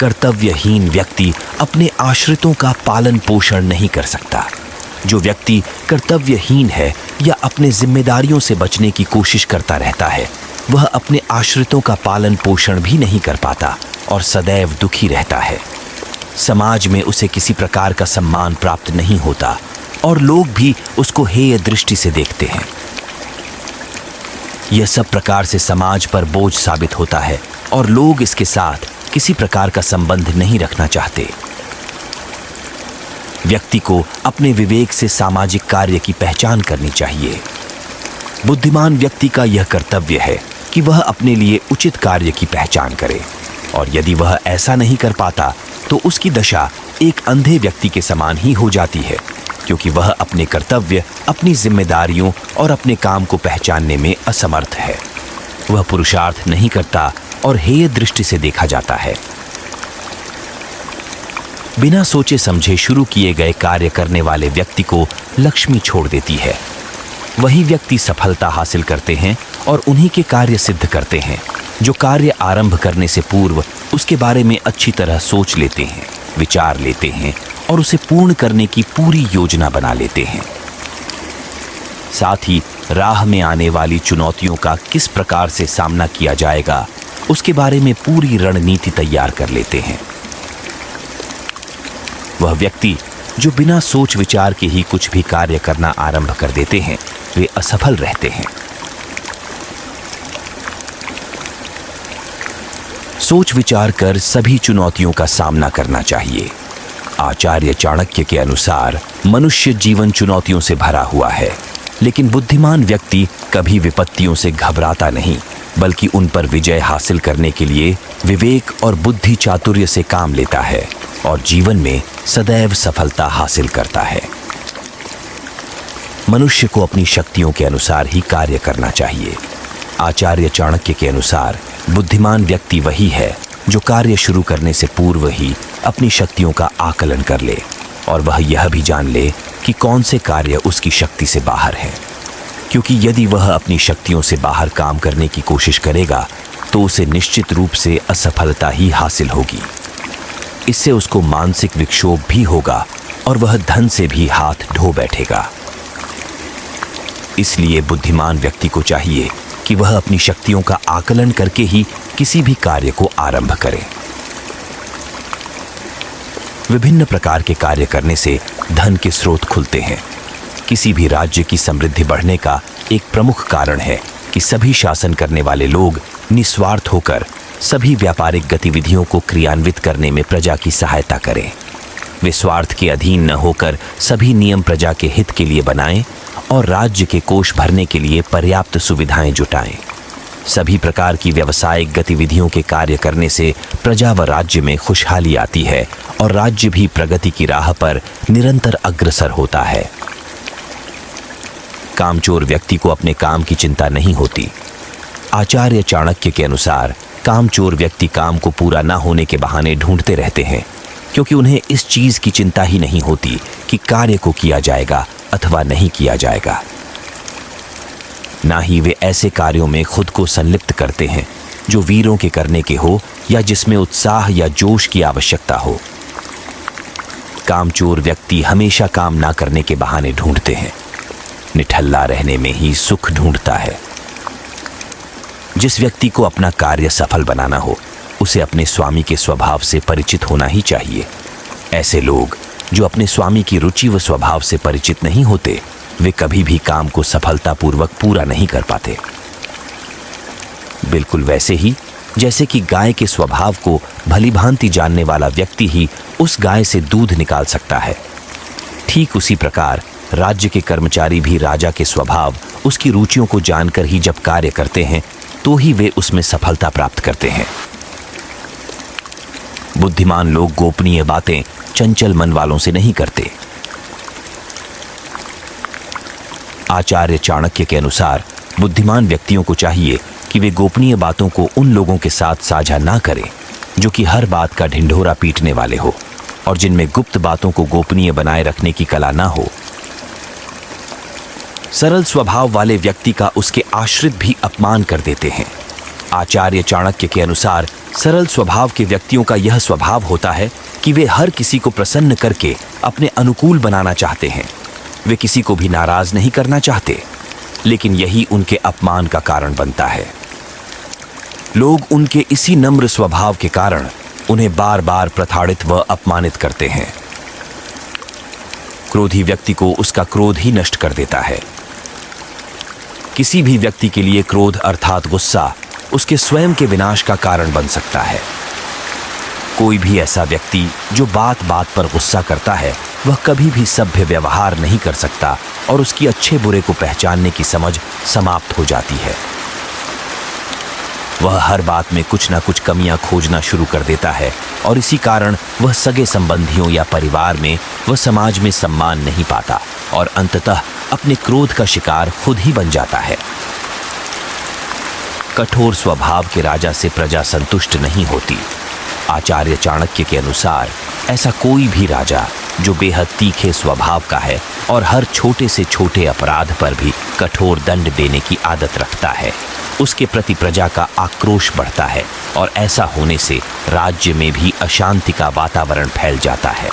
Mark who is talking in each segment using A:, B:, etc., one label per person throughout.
A: कर्तव्यहीन व्यक्ति अपने आश्रितों का पालन पोषण नहीं कर सकता। जो व्यक्ति कर्तव्यहीन है या अपने जिम्मेदारियों से बचने की कोशिश करता रहता है, वह अपने आश्रितों का पालन पोषण भी नहीं कर पाता और सदैव दुखी रहता है। समाज में उसे किसी प्रकार का सम्मान प्राप्त नहीं होता और लोग भी उसको हेय दृष्टि से देखते हैं। यह सब प्रकार से समाज पर बोझ साबित होता है और लोग इसके साथ किसी प्रकार का संबंध नहीं रखना चाहते। व्यक्ति को अपने विवेक से सामाजिक कार्य की पहचान करनी चाहिए। बुद्धिमान व्यक्ति का यह कर्तव्य है कि वह अपने लिए उचित कार्य की पहचान करे, और यदि वह ऐसा नहीं कर पाता तो उसकी दशा एक अंधे व्यक्ति के समान ही हो जाती है, क्योंकि वह अपने कर्तव्य, अपनी जिम्मेदारियों और अपने काम को पहचानने में असमर्थ है। वह पुरुषार्थ नहीं करता और हेय दृष्टि से देखा जाता है। बिना सोचे समझे शुरू किए गए कार्य करने वाले व्यक्ति को लक्ष्मी छोड़ देती है। वही व्यक्ति सफलता हासिल करते हैं और उन्हीं के कार्य सिद्ध करते हैं जो कार्य आरंभ करने से पूर्व उसके बारे में अच्छी तरह सोच लेते हैं, विचार लेते हैं और उसे पूर्ण करने की पूरी योजना बना लेते हैं। साथ ही राह में आने वाली चुनौतियों का किस प्रकार से सामना किया जाएगा, उसके बारे में पूरी रणनीति तैयार कर लेते हैं। वह व्यक्ति जो बिना सोच विचार के ही कुछ भी कार्य करना आरंभ कर देते हैं, वे असफल रहते हैं। सोच विचार कर सभी चुनौतियों का सामना करना चाहिए। आचार्य चाणक्य के अनुसार मनुष्य जीवन चुनौतियों से भरा हुआ है, लेकिन बुद्धिमान व्यक्ति कभी विपत्तियों से घबराता नहीं, बल्कि उन पर विजय हासिल करने के लिए विवेक और बुद्धि चातुर्य से काम लेता है और जीवन में सदैव सफलता हासिल करता है। मनुष्य को अपनी शक्तियों के अनुसार ही कार्य करना चाहिए। आचार्य चाणक्य के अनुसार बुद्धिमान व्यक्ति वही है जो कार्य शुरू करने से पूर्व ही अपनी शक्तियों का आकलन कर ले और वह यह भी जान ले कि कौन से कार्य उसकी शक्ति से बाहर हैं, क्योंकि यदि वह अपनी शक्तियों से बाहर काम करने की कोशिश करेगा तो उसे निश्चित रूप से असफलता ही हासिल होगी। इससे उसको मानसिक विक्षोभ भी होगा और वह धन से भी हाथ धो बैठेगा। इसलिए बुद्धिमान व्यक्ति को चाहिए कि वह अपनी शक्तियों का आकलन करके ही किसी भी कार्य को आरंभ करे। विभिन्न प्रकार के कार्य करने से धन के स्रोत खुलते हैं। किसी भी राज्य की समृद्धि बढ़ने का एक प्रमुख कारण है कि सभी शासन करने वाले लोग निस्वार्थ होकर सभी व्यापारिक गतिविधियों को क्रियान्वित करने में प्रजा की सहायता करें। वे स्वार्थ के अधीन न होकर सभी नियम प्रजा के हित के लिए बनाएं और राज्य के कोष भरने के लिए पर्याप्त सुविधाएं जुटाएं। सभी प्रकार की व्यावसायिक गतिविधियों के कार्य करने से प्रजा व राज्य में खुशहाली आती है और राज्य भी प्रगति की राह पर निरंतर अग्रसर होता है। कामचोर व्यक्ति को अपने काम की चिंता नहीं होती। आचार्य चाणक्य के अनुसार कामचोर व्यक्ति काम को पूरा न होने के बहाने ढूंढते रहते हैं, क्योंकि उन्हें इस चीज की चिंता ही नहीं होती कि कार्य को किया जाएगा अथवा नहीं किया जाएगा। ना ही वे ऐसे कार्यों में खुद को संलिप्त करते हैं जो वीरों के करने के हो या जिसमें उत्साह या जोश की आवश्यकता हो। कामचोर व्यक्ति हमेशा काम ना करने के बहाने ढूंढते हैं। निठल्ला रहने में ही सुख ढूंढता है। जिस व्यक्ति को अपना कार्य सफल बनाना हो, उसे अपने स्वामी के स्वभाव से परिचित होना ही चाहिए। ऐसे लोग जो अपने स्वामी की रुचि व स्वभाव से परिचित नहीं होते, वे कभी भी काम को सफलतापूर्वक पूरा नहीं कर पाते। बिल्कुल वैसे ही जैसे कि गाय के स्वभाव को भलीभांति जानने वाला व्यक्ति ही उस गाय से दूध निकाल सकता है, ठीक उसी प्रकार राज्य के कर्मचारी भी राजा के स्वभाव, उसकी रुचियों को जानकर ही जब कार्य करते हैं तो ही वे उसमें सफलता प्राप्त करते हैं। बुद्धिमान लोग गोपनीय बातें चंचल मन वालों से नहीं करते। आचार्य चाणक्य के अनुसार बुद्धिमान व्यक्तियों को चाहिए कि वे गोपनीय बातों को उन लोगों के साथ साझा ना करें जो कि हर बात का ढिंढोरा पीटने वाले हो और जिनमें गुप्त बातों को गोपनीय बनाए रखने की कला ना हो। सरल स्वभाव वाले व्यक्ति का उसके आश्रित भी अपमान कर देते हैं। आचार्य चाणक्य के अनुसार सरल स्वभाव के व्यक्तियों का यह स्वभाव होता है कि वे हर किसी को प्रसन्न करके अपने अनुकूल बनाना चाहते हैं। वे किसी को भी नाराज नहीं करना चाहते, लेकिन यही उनके अपमान का कारण बनता है। लोग उनके इसी नम्र स्वभाव के कारण उन्हें बार बार प्रताड़ित व अपमानित करते हैं। क्रोधी व्यक्ति को उसका क्रोध ही नष्ट कर देता है। किसी भी व्यक्ति के लिए क्रोध अर्थात गुस्सा उसके स्वयं के विनाश का कारण बन सकता है। कोई भी ऐसा व्यक्ति जो बात बात पर गुस्सा करता है वह कभी भी सभ्य व्यवहार नहीं कर सकता और उसकी अच्छे बुरे को पहचानने की समझ समाप्त हो जाती है। वह हर बात में कुछ ना कुछ कमियां खोजना शुरू कर देता है और इसी कारण वह सगे संबंधियों या परिवार में व समाज में सम्मान नहीं पाता और अंततः अपने क्रोध का शिकार खुद ही बन जाता है। कठोर स्वभाव के राजा से प्रजा संतुष्ट नहीं होती। आचार्य चाणक्य के अनुसार ऐसा कोई भी राजा जो बेहद तीखे स्वभाव का है और हर छोटे से छोटे अपराध पर भी कठोर दंड देने की आदत रखता है, उसके प्रति प्रजा का आक्रोश बढ़ता है और ऐसा होने से राज्य में भी अशांति का वातावरण फैल जाता है।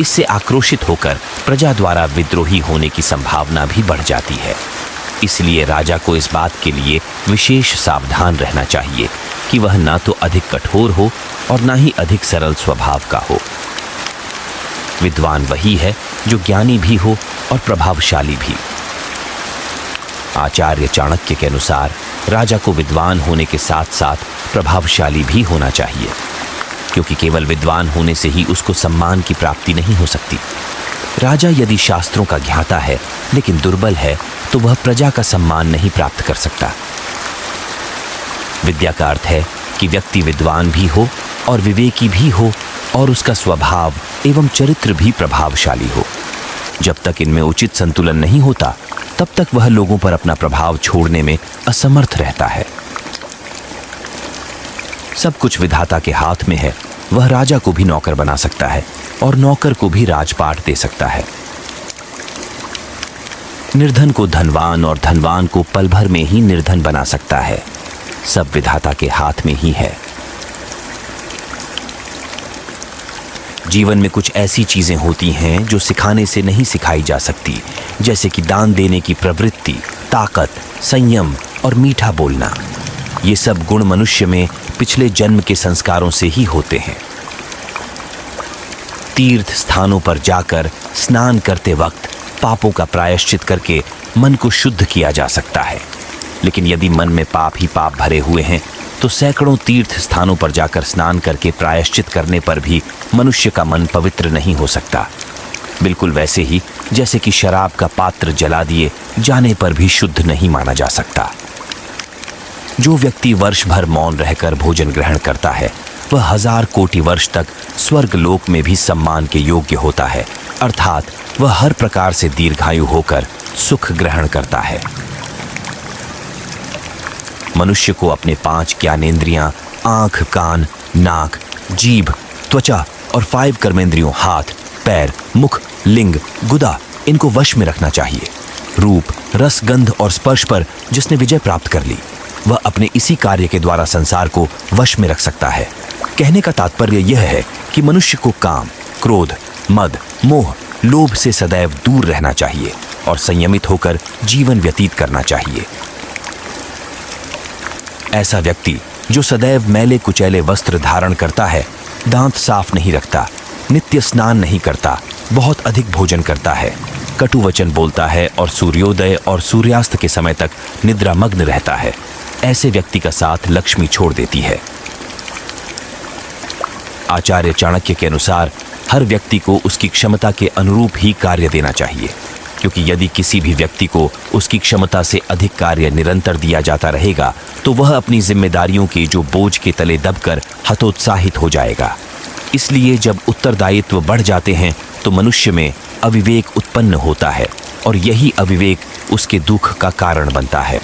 A: इससे आक्रोशित होकर प्रजा द्वारा विद्रोही होने की संभावना भी बढ़ जाती है। इसलिए राजा को इस बात के लिए विशेष सावधान रहना चाहिए कि वह ना तो अधिक कठोर हो और ना ही अधिक सरल स्वभाव का हो। विद्वान वही है जो ज्ञानी भी हो और प्रभावशाली भी। आचार्य चाणक्य के अनुसार राजा को विद्वान होने के साथ साथ प्रभावशाली भी होना चाहिए, क्योंकि केवल विद्वान होने से ही उसको सम्मान की प्राप्ति नहीं हो सकती। राजा यदि शास्त्रों का ज्ञाता है लेकिन दुर्बल है तो वह प्रजा का सम्मान नहीं प्राप्त कर सकता। विद्या का अर्थ है कि व्यक्ति विद्वान भी हो और विवेकी भी हो और उसका स्वभाव एवं चरित्र भी प्रभावशाली हो। जब तक इनमें उचित संतुलन नहीं होता तब तक वह लोगों पर अपना प्रभाव छोड़ने में असमर्थ रहता है। सब कुछ विधाता के हाथ में है। वह राजा को भी नौकर बना सकता है और नौकर को भी राजपाट दे सकता है। निर्धन को धनवान और धनवान को पल भर में ही निर्धन बना सकता है। सब विधाता के हाथ में ही है। जीवन में कुछ ऐसी चीजें होती हैं जो सिखाने से नहीं सिखाई जा सकती, जैसे कि दान देने की प्रवृत्ति, ताकत, संयम और मीठा बोलना। ये सब गुण मनुष्य में पिछले जन्म के संस्कारों से ही होते हैं। तीर्थ स्थानों पर जाकर स्नान करते वक्त पापों का प्रायश्चित करके मन को शुद्ध किया जा सकता है, लेकिन यदि मन में पाप ही पाप भरे हुए हैं तो सैकड़ों तीर्थ स्थानों पर जाकर स्नान करके प्रायश्चित करने पर भी मनुष्य का मन पवित्र नहीं हो सकता। बिल्कुल वैसे ही जैसे कि शराब का पात्र जला दिए जाने पर भी शुद्ध नहीं माना जा सकता। जो व्यक्ति वर्ष भर मौन रहकर भोजन ग्रहण करता है वह 1000 कोटि वर्ष तक स्वर्ग लोक में भी सम्मान के योग्य होता है, अर्थात वह हर प्रकार से दीर्घायु होकर सुख ग्रहण करता है। मनुष्य को अपने 5 ज्ञानेंद्रियां आंख, कान, नाक, जीभ, त्वचा और 5 कर्मेंद्रियों हाथ, पैर, मुख, लिंग, गुदा इनको वश में रखना चाहिए। रूप, रस, गंध और स्पर्श पर जिसने विजय प्राप्त कर ली वह अपने इसी कार्य के द्वारा संसार को वश में रख सकता है। कहने का तात्पर्य यह है कि मनुष्य को काम, क्रोध, मद, मोह, लोभ से सदैव दूर रहना चाहिए और संयमित होकर जीवन व्यतीत करना चाहिए। ऐसा व्यक्ति जो सदैव मैले कुचैले वस्त्र धारण करता है, दांत साफ नहीं रखता, नित्य स्नान नहीं करता, बहुत अधिक भोजन करता है, कटु वचन बोलता है और सूर्योदय और सूर्यास्त के समय तक निद्रामग्न रहता है, ऐसे व्यक्ति का साथ लक्ष्मी छोड़ देती है। आचार्य चाणक्य के अनुसार हर व्यक्ति को उसकी क्षमता के अनुरूप ही कार्य देना चाहिए, क्योंकि यदि किसी भी व्यक्ति को उसकी क्षमता से अधिक कार्य निरंतर दिया जाता रहेगा तो वह अपनी जिम्मेदारियों के जो बोझ के तले दबकर हतोत्साहित हो जाएगा। इसलिए जब उत्तरदायित्व बढ़ जाते हैं तो मनुष्य में अविवेक उत्पन्न होता है और यही अविवेक उसके दुख का कारण बनता है।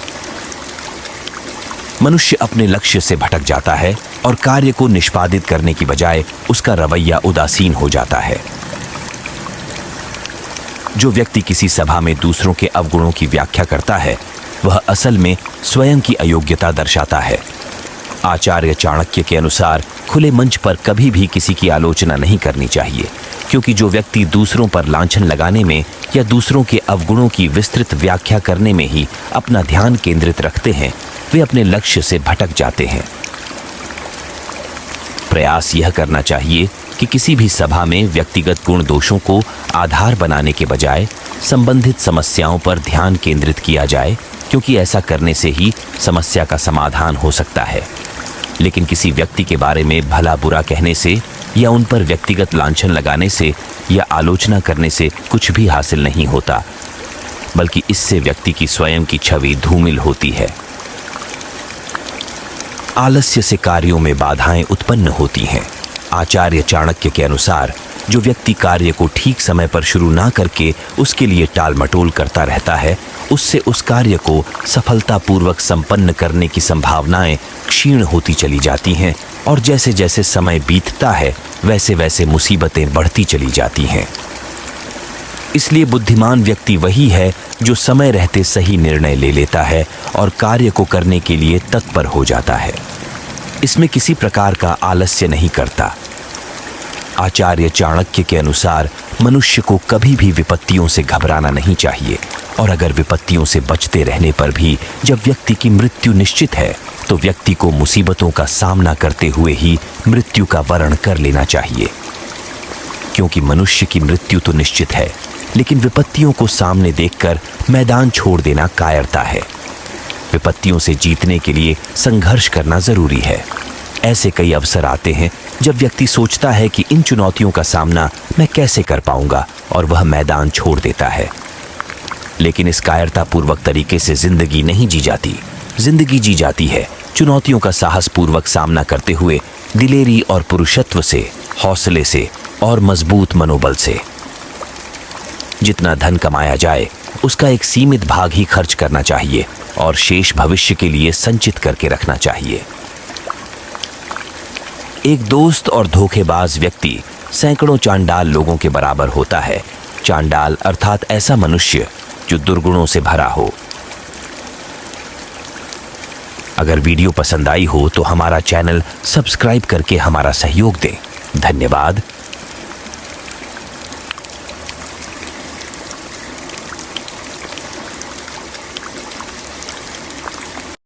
A: मनुष्य अपने लक्ष्य से भटक जाता है और कार्य को निष्पादित करने की बजाय उसका रवैया उदासीन हो जाता है। जो व्यक्ति किसी सभा में दूसरों के अवगुणों की व्याख्या करता है वह असल में स्वयं की अयोग्यता दर्शाता है आचार्य चाणक्य के अनुसार खुले मंच पर कभी भी किसी की आलोचना नहीं करनी चाहिए, क्योंकि जो व्यक्ति दूसरों पर लांछन लगाने में या दूसरों के अवगुणों की विस्तृत व्याख्या करने में ही अपना ध्यान केंद्रित रखते हैं, वे अपने लक्ष्य से भटक जाते हैं। प्रयास यह करना चाहिए कि किसी भी सभा में व्यक्तिगत गुण दोषों को आधार बनाने के बजाय संबंधित समस्याओं पर ध्यान केंद्रित किया जाए, क्योंकि ऐसा करने से ही समस्या का समाधान हो सकता है। लेकिन किसी व्यक्ति के बारे में भला बुरा कहने से या उन पर व्यक्तिगत लांछन लगाने से या आलोचना करने से कुछ भी हासिल नहीं होता, बल्कि इससे व्यक्ति की स्वयं की छवि धूमिल होती है। आलस्य से कार्यों में बाधाएं उत्पन्न होती हैं। आचार्य चाणक्य के अनुसार जो व्यक्ति कार्य को ठीक समय पर शुरू ना करके उसके लिए टाल मटोल करता रहता है, उससे उस कार्य को सफलतापूर्वक संपन्न करने की संभावनाएं क्षीण होती चली जाती हैं और जैसे जैसे समय बीतता है वैसे वैसे मुसीबतें बढ़ती चली जाती हैं। इसलिए बुद्धिमान व्यक्ति वही है जो समय रहते सही निर्णय ले लेता है और कार्य को करने के लिए तत्पर हो जाता है। इसमें किसी प्रकार का आलस्य नहीं करता। आचार्य चाणक्य के अनुसार मनुष्य को कभी भी विपत्तियों से घबराना नहीं चाहिए, और अगर विपत्तियों से बचते रहने पर भी जब व्यक्ति की मृत्यु निश्चित है तो व्यक्ति को मुसीबतों का सामना करते हुए ही मृत्यु का वरण कर लेना चाहिए। क्योंकि मनुष्य की मृत्यु तो निश्चित है, लेकिन विपत्तियों को सामने देखकर मैदान छोड़ देना कायरता है। विपत्तियों से जीतने के लिए संघर्ष करना जरूरी है। ऐसे कई अवसर आते हैं जब व्यक्ति सोचता है कि इन चुनौतियों का सामना मैं कैसे कर पाऊंगा, और वह मैदान छोड़ देता है। लेकिन इस कायरतापूर्वक तरीके से जिंदगी नहीं जी जाती। जिंदगी जी जाती है चुनौतियों का साहसपूर्वक सामना करते हुए, दिलेरी और पुरुषत्व से, हौसले से और मजबूत मनोबल से। जितना धन कमाया जाए उसका एक सीमित भाग ही खर्च करना चाहिए और शेष भविष्य के लिए संचित करके रखना चाहिए। एक दोस्त और धोखेबाज व्यक्ति सैकड़ों चांडाल लोगों के बराबर होता है। चांडाल अर्थात ऐसा मनुष्य जो दुर्गुणों से भरा हो। अगर वीडियो पसंद आई हो तो हमारा चैनल सब्सक्राइब करके हमारा सहयोग दें। धन्यवाद।